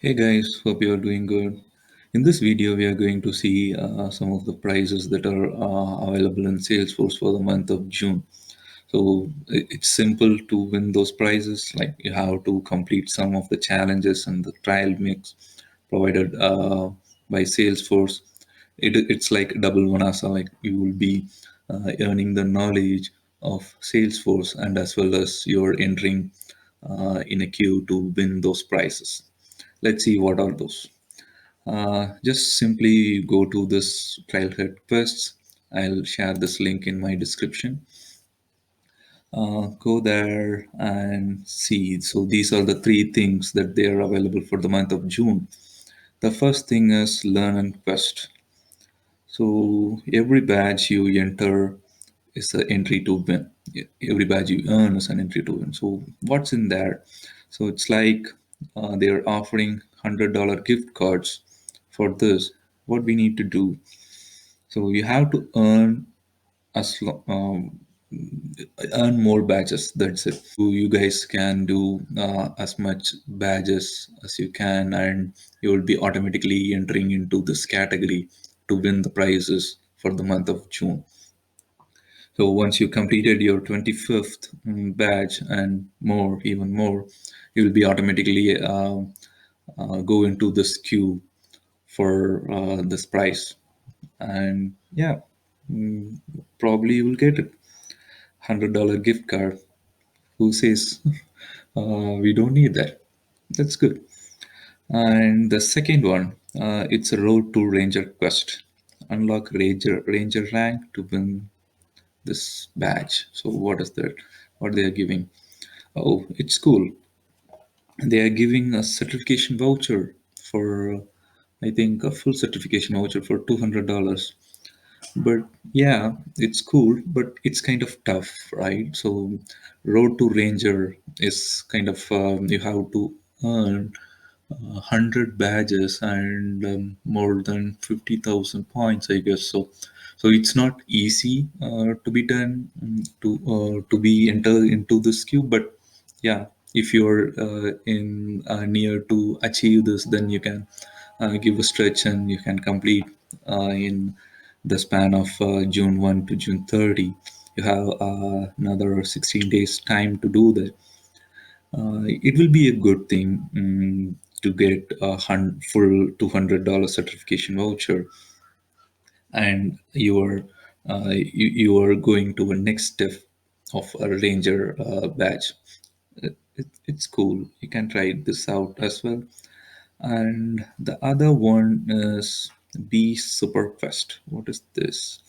Hey guys, hope you are doing good. In this video, we are going to see some of the prizes that are available in Salesforce for the month of June. So it's simple to win those prizes. Like you have to complete some of the challenges and the trial mix provided by Salesforce. It's like double manasa. Like you will be earning the knowledge of Salesforce and as well as you're entering in a queue to win those prizes. Let's see what are those. Just simply go to this Trailhead Quests. I'll share this link in my description. Go there and see. So these are the three things that they are available for the month of June. The first thing is Learn and Quest. So every badge you enter is an entry to win. Every badge you earn is an entry to win. So what's in there? So it's like they're offering $100 gift cards for this. What we need to do? So you have to as lo- earn more badges. That's it. You guys can do as much badges as you can, and you will be automatically entering into this category to win the prizes for the month of June. So once you completed your 25th badge and more, even more, you will be automatically go into this queue for this prize. And yeah, mm, probably you will get it. $100 gift card. Who says we don't need that? That's good. And the second one, it's a Road to Ranger quest. Unlock Ranger rank to win this badge. So what is that? What they are giving? Oh, it's cool. They are giving a certification voucher for, I think, a full certification voucher for $200. But yeah, it's cool, but it's kind of tough, right? So, Road to Ranger is kind of you have to earn 100 badges and more than 50,000 points, I guess. So it's not easy to be done to be entered into this queue. But yeah, if you're in near to achieve this, then you can give a stretch and you can complete in the span of June 1 to June 30. You have another 16 days time to do that. It will be a good thing to get a full $200 certification voucher, and you are going to a next step of a ranger badge. It's cool. You can try this out as well. And the other one is Be Super Quest. What is this?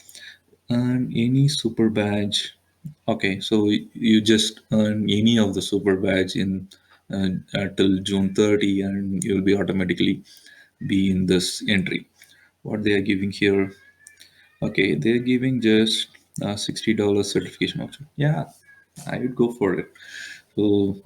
Earn any super badge. Okay, so you just earn any of the super badge in till June 30, and you'll be automatically be in this entry. What they are giving here? Okay, they're giving just $60 certification option. Yeah, I would go for it. So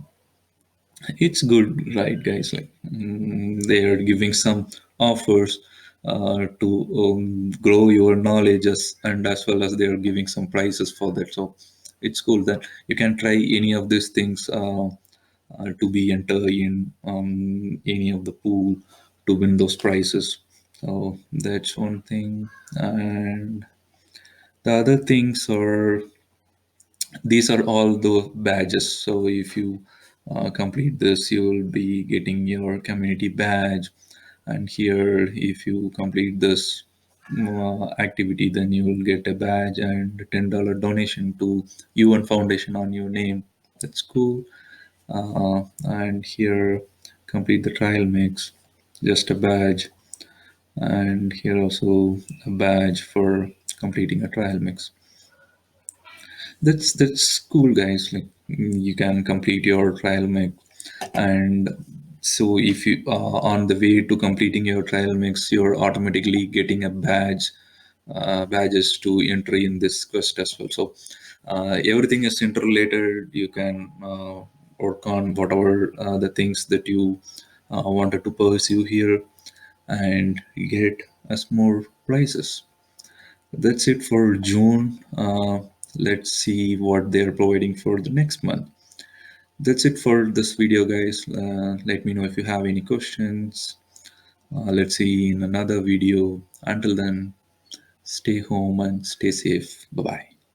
it's good, right, guys? Like they are giving some offers to grow your knowledge and as well as they are giving some prices for that. So it's cool that you can try any of these things to be entered in any of the pool to win those prizes. So that's one thing. And the other things are, these are all the badges. So if you complete this, you will be getting your community badge. And here, if you complete this activity, then you will get a badge and $10 donation to UN Foundation on your name. That's cool. And here, complete the trial mix, just a badge. And here also a badge for completing a trial mix. That's cool, guys. Like you can complete your trial mix, and so if you are on the way to completing your trial mix, you're automatically getting a badges to enter in this quest as well. So everything is interrelated. You can work on whatever the things that you wanted to pursue here, and get us more prizes. That's it for June. Let's see what they're providing for the next month. That's it for this video, guys. Let me know if you have any questions. Let's see in another video. Until then, stay home and stay safe. Bye bye.